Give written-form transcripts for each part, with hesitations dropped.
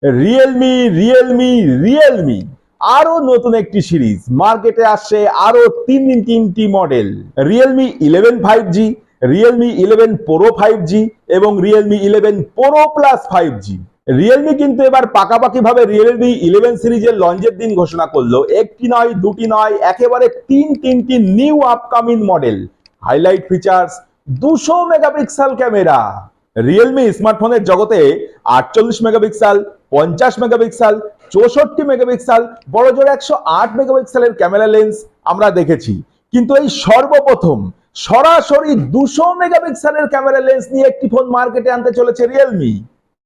Realme আরো নতুন একটি সিরিজ মার্কেটে আসছে, আরো তিনটি model. Realme 11 5G, Realme 11 Pro 5G এবং Realme 11 Pro Plus 5G। Realme কিন্তু এবার পাকাপাকি ভাবে রিয়েলমি 11 সিরিজের লঞ্চের দিন ঘোষণা করলো। একটি নয়, দুটি নয়, একেবারে তিনটি new upcoming model. Highlight features, 200 megapixel camera. Realme স্মার্টফোনের জগতে 48 মেগাপিক্সেল, 50 মেগাপিক্সেল, 64 মেগাপিক্সেল, বড় জোর 108 মেগাপিক্সেলের ক্যামেরা লেন্স আমরা দেখেছি, কিন্তু এই সর্বপ্রথম সরাসরি 200 মেগাপিক্সেলের ক্যামেরা লেন্স নিয়ে একটি ফোন মার্কেটে আনতে চলেছে রিয়েলমি।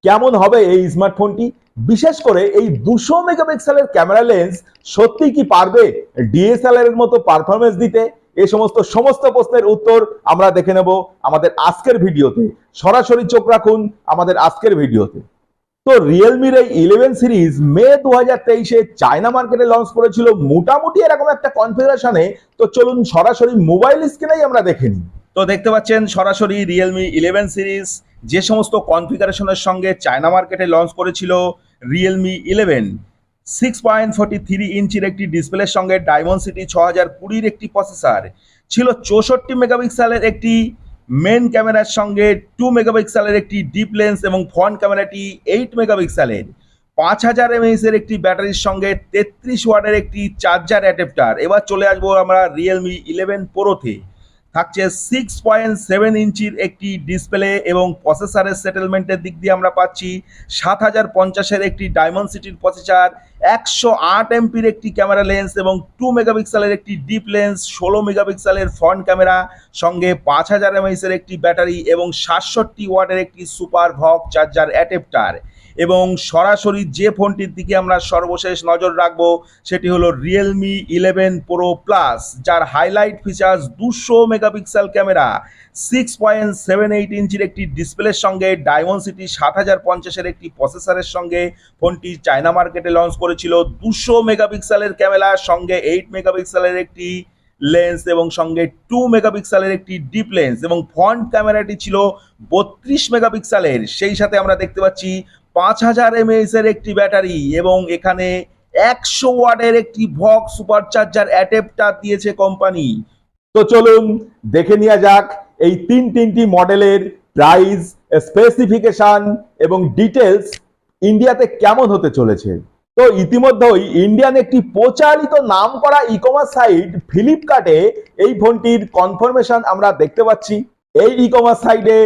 কেমন হবে এই স্মার্টফোনটি? বিশেষ করে এই 200 মেগাপিক্সেলের ক্যামেরা লেন্স সত্যি কি পারবে ডিএসএলআর এর মতো পারফরমেন্স দিতে? এই সমস্ত প্রশ্নের উত্তর আমরা দেখে নেব আমাদের আজকের ভিডিওতে। সরাসরি চোখ রাখুন আমাদের আজকের ভিডিওতে। তো রিয়েলমির এই 11 সিরিজ মে 2023-এ চায়না মার্কেটে লঞ্চ করেছিল মোটামুটি এরকম একটা কনফিগারেশনে। তো চলুন সরাসরি মোবাইল স্ক্রিনেই আমরা দেখে নিই। তো দেখতে পাচ্ছেন সরাসরি রিয়েলমি 11 সিরিজ যে সমস্ত কনফিগারেশনের সঙ্গে চায়না মার্কেটে লঞ্চ করেছিল। রিয়েলমি 11 6.43 ইঞ্চির একটি ডিসপ্লের সঙ্গে ডায়মন্ডসিটি 6020 একটি প্রসেসর ছিল, 64 মেগাপিক্সেলের একটি মেন ক্যামেরার সঙ্গে 2 মেগাপিক্সেলের একটি ডিপ লেন্স এবং ফ্রন্ট ক্যামেরাটি 8 মেগাপিক্সেলের, 5000 mAh এর একটি ব্যাটারির সঙ্গে 33 ওয়াটের একটি চার্জার অ্যাডাপ্টার। এবার চলে আসবো আমরা রিয়েলমি 11 প্রোতে। থাকছে 6.7 ইঞ্চির একটি ডিসপ্লে এবং প্রসেসরের সেটেলমেন্টের দিক দিয়ে আমরা পাচ্ছি 7050-এর একটি ডায়মন্ডসিটির প্রসেসর, 108 এমপির একটি ক্যামেরা লেন্স এবং 2 মেগাপিক্সেলের একটি ডিপ লেন্স, 16 মেগাপিক্সেলের ফ্রন্ট ক্যামেরা, সঙ্গে 5000 mAh এর একটি ব্যাটারি এবং 67 ওয়াটের একটি সুপার ভক চার্জার অ্যাডাপ্টার। এবং সরাসরি যে ফোনটির দিকে আমরা সর্বশেষ নজর রাখবো সেটি হলো রিয়েলমি 11 Pro Plus, যার হাইলাইট ফিচার্স 200 মেগাপিক্সেল ক্যামেরা, 6.78 ইঞ্চির একটি ডিসপ্লের সঙ্গে ডায়মন্ডসিটি 7050-এর একটি প্রসেসরের সঙ্গে ফোনটি চায়না মার্কেটে লঞ্চ করেছিল। 200 মেগাপিক্সেলের ক্যামেরার সঙ্গে 8 মেগাপিক্সেলের একটি লেন্স এবং সঙ্গে 2 মেগাপিক্সেলের একটি ডিপ লেন্স এবং ফ্রন্ট ক্যামেরাটি ছিল 32 মেগাপিক্সেলের। সেই সাথে আমরা দেখতে পাচ্ছি 5000 mAh এর একটি ব্যাটারি এবং এখানে 100 ওয়াটের একটি ভক সুপার চার্জার অ্যাডাপ্টার দিয়েছে কোম্পানি। তো চলুন দেখে নেওয়া যাক এই তিনটি মডেলের প্রাইস, স্পেসিফিকেশন এবং ডিটেলস ইন্ডিয়াতে কেমন হতে চলেছে। তো ইতিমধ্যেই ইন্ডিয়ান একটি প্রচারিত নামকরা ই কমার্স সাইট ফ্লিপকার্টে এই ফোনটির কনফার্মেশন আমরা দেখতে পাচ্ছি। এই ই কমার্স সাইটে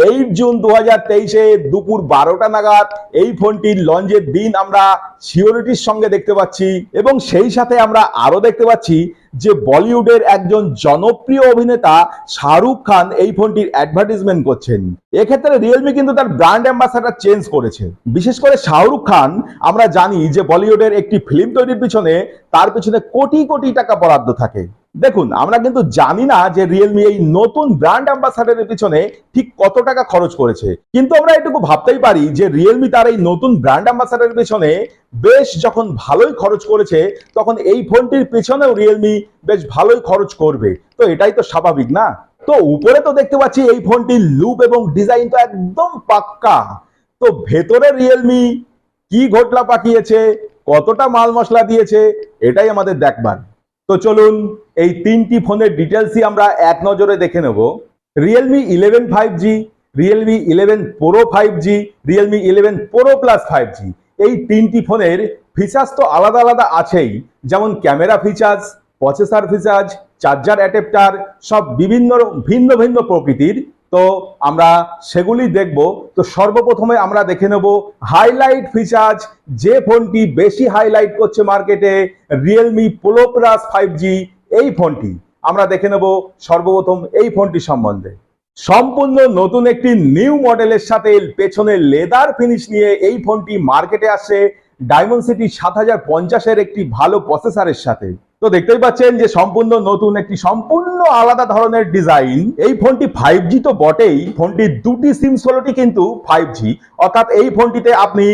8 জুন 2023-এ দুপুর 12টা নাগাদ এই ফোনটির লঞ্চের দিন আমরা সিওরিটির সঙ্গে দেখতে পাচ্ছি। এবং সেই সাথে আমরা আরো দেখতে পাচ্ছি যে বলিউডের একজন জনপ্রিয় অভিনেতা শাহরুখ খান এই ফোনটির অ্যাডভার্টাইজমেন্ট করছেন। এক্ষেত্রে রিয়েলমি কিন্তু তার ব্র্যান্ড অ্যাম্বাসাডার চেঞ্জ করেছে। বিশেষ করে শাহরুখ খান আমরা জানি যে বলিউডের একটি ফিল্ম তৈরির পিছনে তার পিছনে কোটি কোটি টাকা বরাদ্দ থাকে। দেখুন, আমরা কিন্তু জানি না যে রিয়েলমি এই নতুন ব্র্যান্ড অ্যাম্বাসাডারের পিছনে ঠিক কত টাকা খরচ করেছে, কিন্তু আমরা এটুকু ভাবতেই পারি যে রিয়েলমি তার এই নতুন ব্র্যান্ড অ্যাম্বাসাডারের পিছনে বেশ যখন ভালোই খরচ করেছে, তখন এই ফোনটির পিছনেও রিয়েলমি বেশ ভালোই খরচ করবে। তো এটাই তো স্বাভাবিক না? তো উপরে তো দেখতে পাচ্ছি এই ফোনটির লুক এবং ডিজাইন তো একদম পাক্কা। তো ভেতরে রিয়েলমি কি ঘটলা পাকিয়েছে, কতটা মাল মশলা দিয়েছে, এটাই আমাদের দেখবার। তো চলুন এই তিনটি ফোনের ডিটেলসই আমরা এক নজরে দেখে নেব। Realme 11 5G, Realme 11 Pro 5G, Realme 11 Pro Plus 5G, এই তিনটি ফোনের ফিচার্স তো আলাদা আলাদা আছেই, যেমন camera features, processor features, charger adapter, সব ভিন্ন ভিন্ন প্রকৃতির। তো আমরা সেগুলি দেখব। তো সর্বপ্রথমে আমরা দেখে নেব হাইলাইট ফিচার্স। যে ফোনটি বেশি হাইলাইট করছে মার্কেটে, রিয়েলমি Pro Plus 5G, এই ফোনটি আমরা দেখে নেব সর্বপ্রথম এই ফোনটি সম্বন্ধে। সম্পূর্ণ নতুন একটি নিউ মডেলের সাথে পেছনে লেদার ফিনিশ নিয়ে এই ফোনটি মার্কেটে আসে ডায়মন্ডসিটি 7050-এর একটি ভালো প্রসেসরের সাথে। তো দেখতেই পাচ্ছেন যে সম্পূর্ণ নতুন একটি সম্পূর্ণ আলাদা ধরনের ডিজাইন। এই ফোনটি 5G তো বটেই, ফোনটির দুটি সিম স্লটই কিন্তু 5G, অর্থাৎ এই ফোনটিতে আপনি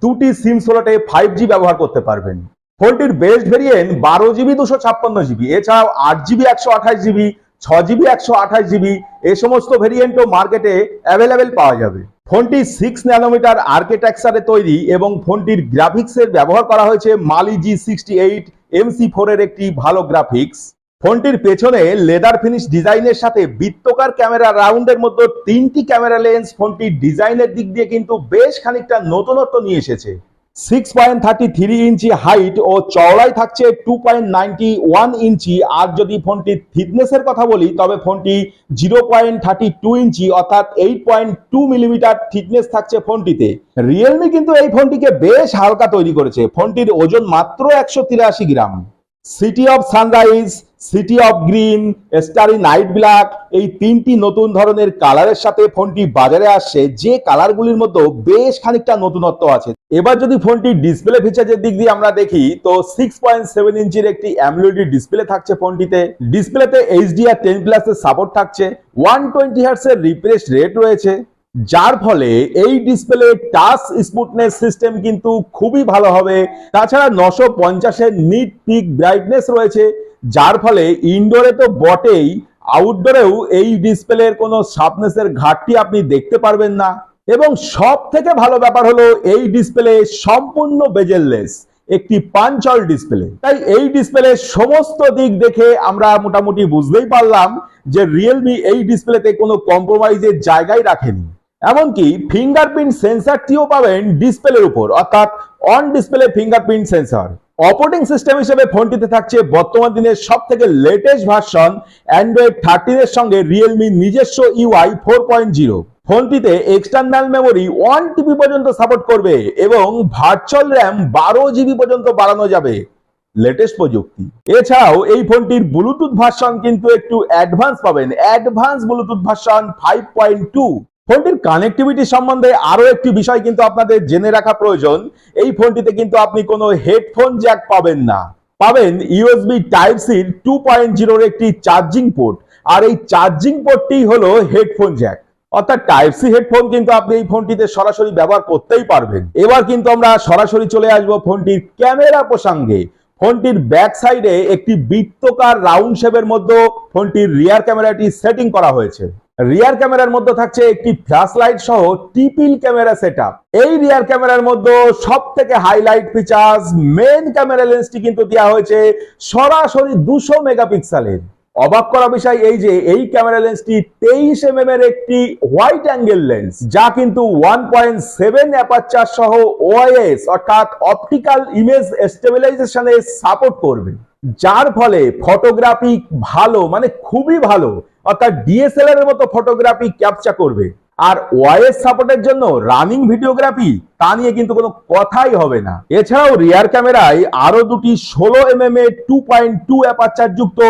দুটি সিম স্লটে 5G ব্যবহার করতে পারবেন। ফোনটির বেস্ট ভেরিয়েন্ট 12GB 256GB, এছাড়াও 8GB 128GB, 6GB 128GB, এই সমস্ত ভেরিয়েন্টও মার্কেটে অ্যাভেলেবেল পাওয়া যাবে। ফোনটি 6 ন্যানোমিটার আর্কিটেকচারে তৈরি এবং ফোনটির গ্রাফিক্সের ব্যবহার করা হয়েছে মালি G68 MC4 এর একটি ভালো গ্রাফিক্স। ফোনটির পেছনে লেদার ফিনিশ ডিজাইনের সাথে বৃত্তকার ক্যামেরা রাউন্ডের মধ্যে 3টি ক্যামেরা লেন্স ফোনটির ডিজাইনের দিক দিয়ে কিন্তু বেশ খানিকটা নতুনত্ব নিয়ে এসেছে। 6.33 ইঞ্চি হাইট ও চওড়াই থাকছে 2.91 ইঞ্চি। আর যদি ফোনটির থিকনেসের কথা বলি তবে ফোনটি 0.32 ইঞ্চি অর্থাৎ 8.2 মিলিমিটার থিকনেস থাকছে ফোনটিতে। রিয়েলমি কিন্তু এই ফোনটিকে বেশ হালকা তৈরি করেছে। ফোনটির ওজন মাত্র 183 gram. City of sunrise, city of green, starry night black এই 3টি নতুন ধরনের কালারের সাথে ফোনটি বাজারে আসছে, যে কালারগুলির মধ্যে বেশ খানিকটা নতুনত্ব আছে। এবার যদি ফোনটি ডিসপ্লে ফিচারের দিক দিয়ে আমরা দেখি তো 6.7 ইঞ্চির একটি অ্যামোলেড ডিসপ্লে থাকছে ফোনটিতে। ডিসপ্লেতে HDR10+ এর সাপোর্ট থাকছে, 120 হার্টজ এর রিফ্রেশ রেট রয়েছে, যার ফলে এই ডিসপ্লে টাচ স্মুথনেস সিস্টেম কিন্তু খুবই ভালো হবে। তাছাড়া 950 এর নিট পিক ব্রাইটনেস রয়েছে, যার ফলে ইনডোরে তো বটেই, আউটডোরেও এই ডিসপ্লের কোনো শার্পনেসের ঘাটতি আপনি দেখতে পারবেন না। এবং সব থেকে ভালো ব্যাপার হলো এই ডিসপ্লে সম্পূর্ণ বেজেললেস একটি পাঞ্চ-হল ডিসপ্লে। তাই এই ডিসপ্লের সমস্ত দিক দেখে আমরা মোটামুটি বুঝতেই পারলাম যে রিয়েলমি এই ডিসপ্লেতে কোনো কম্প্রোমাইজের জায়গায় রাখেনি। এমনকি ফিঙ্গারপ্রিন্ট সেন্সরটিও পাবেন ডিসপ্লের উপর, অর্থাৎ on display fingerprint sensor. Operating system হিসেবে ফোনটিতে থাকছে বর্তমান দিনের সব থেকে লেটেস্ট ভার্সন অ্যান্ড্রয়েড 13 এর সঙ্গে রিয়েলমি নিজস্ব UI 4.0। ফোনটিতে এক্সটার্নাল মেমোরি 1 TB পর্যন্ত সাপোর্ট করবে এবং ভার্চুয়াল র্যাম 12 GB পর্যন্ত বাড়ানো যাবে, লেটেস্ট প্রযুক্তি। এছাড়াও এই ফোনটির ব্লুটুথ ভার্সন কিন্তু একটু অ্যাডভান্স পাবেন, অ্যাডভান্স ব্লুটুথ ভার্সন 5.2। ফোনটির কানেক্টিভিটি সম্বন্ধে আরো একটি বিষয় কিন্তু আপনাদের জেনে রাখা প্রয়োজন। এই ফোনটিতে কিন্তু আপনি কোনো হেডফোন জ্যাক পাবেন না, পাবেন USB Type-C 2.0 এর একটি চার্জিং পোর্ট, আর এই চার্জিং পোর্টটি হলো হেডফোন জ্যাক, অর্থাৎ Type-C হেডফোন কিন্তু আপনি এই ফোনটিতে সরাসরি ব্যবহার করতেই পারবেন। এবার কিন্তু আমরা সরাসরি চলে আসবো ফোনটির ক্যামেরা প্রসঙ্গে। ফোনটির ব্যাক সাইডে একটি বৃত্তকার রাউন্ড শেপের মধ্যে ফোনটির রিয়ার ক্যামেরাটি সেটিং করা হয়েছে। রিয়ার ক্যামেরার মধ্যে থাকছে একটি ফ্ল্যাশ লাইট সহ ট্রিপল ক্যামেরা সেটআপ। এই রিয়ার ক্যামেরার মধ্যে সব থেকে হাইলাইট ফিচার্স মেইন ক্যামেরা লেন্সটি কিন্তু দেওয়া হয়েছে সরাসরি 200 মেগাপিক্সেলের। অবাক করা বিষয় এই যে এই ক্যামেরা লেন্সটি 23 mm এর একটি হোয়াইট অ্যাঙ্গেল লেন্স, যা কিন্তু 1.7 অ্যাপারচার সহ OIS অর্থাৎ অপটিক্যাল ইমেজ স্টেবিলাইজেশনে সাপোর্ট করবে, যার ফলে ফটোগ্রাফি ভালো মানে খুবই ভালো, অর্থাৎ DSLR এর মতো ফটোগ্রাফি ক্যাপচার করবে। আর OIS সাপোর্টের জন্য রানিং ভিডিওগ্রাফি তা নিয়ে কিন্তু কোনো কথাই হবে না। এছাড়াও রিয়ার ক্যামেরায় আরো দুটি 16 mm এর 2.2 অ্যাপারচার যুক্ত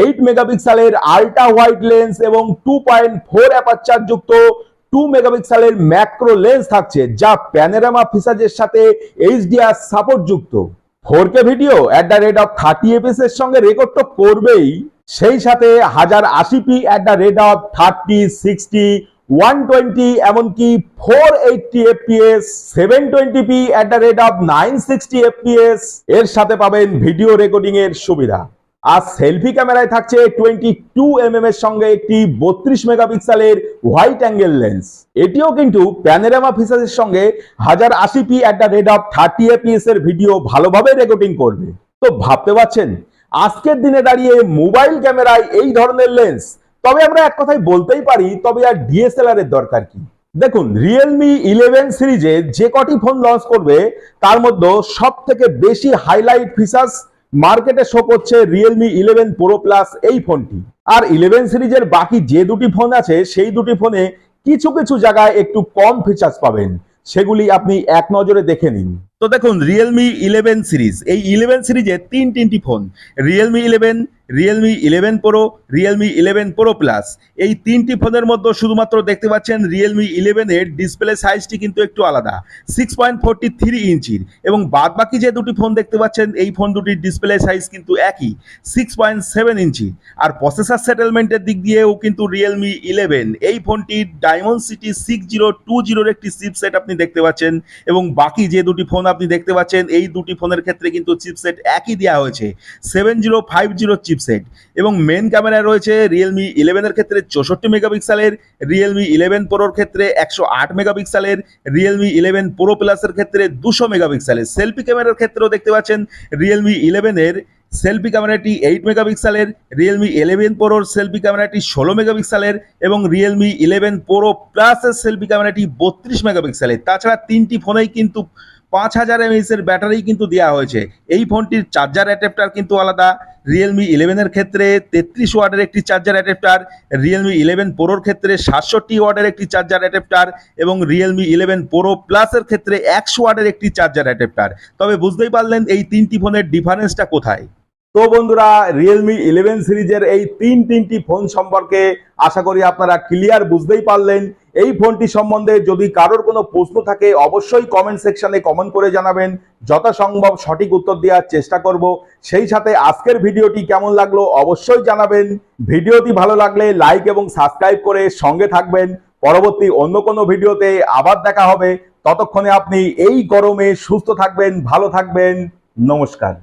8 মেগাপিক্সেলের আল্ট্রা হোয়াইট লেন্স এবং 2.4 অ্যাপারচার যুক্ত 2 মেগাপিক্সেলের ম্যাক্রো লেন্স থাকছে, যা প্যানোরামা ফিচারের সাথে HDR সাপোর্ট যুক্ত। 4K video at the rate of 30 fps এর সঙ্গে রেকর্ড তো করবেই, সেই সাথে 1080p at the rate of 30, 60, 120 এমনকি 480 fps, 720p at the rate of 960 fps এর সাথে পাবেন ভিডিও রেকর্ডিং এর সুবিধা। আর সেলফি ক্যামেরায় থাকছে 22 mm এর সঙ্গে একটি 32 মেগাপিক্সেলের হোয়াইট অ্যাঙ্গেল লেন্স। এটিও কিন্তু প্যানোরামা ফিচারের সঙ্গে 1080p at the rate of 30 fps এর ভিডিও ভালোভাবে রেকর্ডিং করবে। তো ভাবতে পারছেন আজকের দিনে দাঁড়িয়ে মোবাইল ক্যামেরায় এই ধরনের লেন্স, তবে আমরা এক কথাই বলতেই পারি তবে আর DSLR এর দরকার কি? দেখুন Realme 11 সিরিজে যে কটি ফোন লঞ্চ করবে তার মধ্যে সব থেকে বেশি হাইলাইট ফিচার্স মার্কেটে শো করছে Realme 11 Pro Plus এই ফোনটি। আর 11 সিরিজের বাকি যে দুটি ফোন আছে সেই দুটি ফোনে কিছু কিছু জায়গায় একটু কম ফিচার্স পাবেন, সেগুলি আপনি এক নজরে দেখে নিন। তো দেখুন Realme 11 সিরিজ, এই 11 সিরিজে তিনটি phone Realme 11, Realme 11 Pro, Realme 11 Pro Plus। এই তিনটি ফোনের মধ্যে শুধুমাত্র দেখতে পাচ্ছেন Realme 11 এর ডিসপ্লে সাইজটি কিন্তু একটু আলাদা, 6.43 ইঞ্চির, এবং বাদ বাকি যে দুটি ফোন দেখতে পাচ্ছেন এই ফোন দুটির ডিসপ্লে সাইজ কিন্তু একই, 6.7 ইঞ্চি। আর প্রসেসর সেটেলমেন্টের দিক দিয়েও কিন্তু Realme 11 এই ফোনটির Dimensity 6020 এর একটি চিপসেট আপনি দেখতে পাচ্ছেন, এবং বাকি যে দুটি ফোন আপনি দেখতে পাচ্ছেন এই দুটি ফোনের ক্ষেত্রে কিন্তু চিপসেট একই দেওয়া হয়েছে, 7050 চিপসেট এবং মেন ক্যামেরায় রয়েছে Realme 11 এর ক্ষেত্রে 64 মেগাপিক্সেলের, Realme 11 Pro এর ক্ষেত্রে 108 মেগাপিক্সেলের, Realme 11 Pro Plus এর ক্ষেত্রে 200 মেগাপিক্সেলের। সেলফি ক্যামেরার ক্ষেত্রেও দেখতে পাচ্ছেন Realme 11 এর সেলফি ক্যামেরাটি 8 মেগাপিক্সেলের, Realme 11 Pro এর সেলফি ক্যামেরাটি 16 মেগাপিক্সেলের এবং Realme 11 Pro Plus এর সেলফি ক্যামেরাটি 32 মেগাপিক্সেলের। তাছাড়া তিনটি ফোনেই কিন্তু 5000 mAh এর ব্যাটারি কিন্তু দেওয়া হয়েছে। এই ফোনটির চার্জার অ্যাডাপ্টার কিন্তু আলাদা। Realme 11 এর ক্ষেত্রে 33 ওয়াটের একটি চার্জার অ্যাডাপ্টার, Realme 11 Pro এর ক্ষেত্রে 67 ওয়াটের একটি চার্জার অ্যাডাপ্টার এবং Realme 11 Pro Plus এর ক্ষেত্রে 100 ওয়াটের একটি চার্জার অ্যাডাপ্টার। তবে বুঝতেই পারলেন এই তিনটি ফোনের ডিফারেন্সটা কোথায়। তো বন্ধুরা, Realme 11 সিরিজের এই তিনটি ফোন সম্পর্কে আশা করি আপনারা ক্লিয়ার বুঝতেই পারলেন। এই ফোনটি সম্বন্ধে যদি কারোর কোনো প্রশ্ন থাকে অবশ্যই কমেন্ট সেকশনে কমেন্ট করে জানাবেন, যথাসম্ভব সঠিক উত্তর দেওয়ার চেষ্টা করব। সেই সাথে আজকের ভিডিওটি কেমন লাগলো অবশ্যই জানাবেন। ভিডিওটি ভালো লাগলে লাইক এবং সাবস্ক্রাইব করে সঙ্গে থাকবেন। পরবর্তী অন্য কোনো ভিডিওতে আবার দেখা হবে। ততক্ষণে আপনি এই গরমে সুস্থ থাকবেন, ভালো থাকবেন। নমস্কার।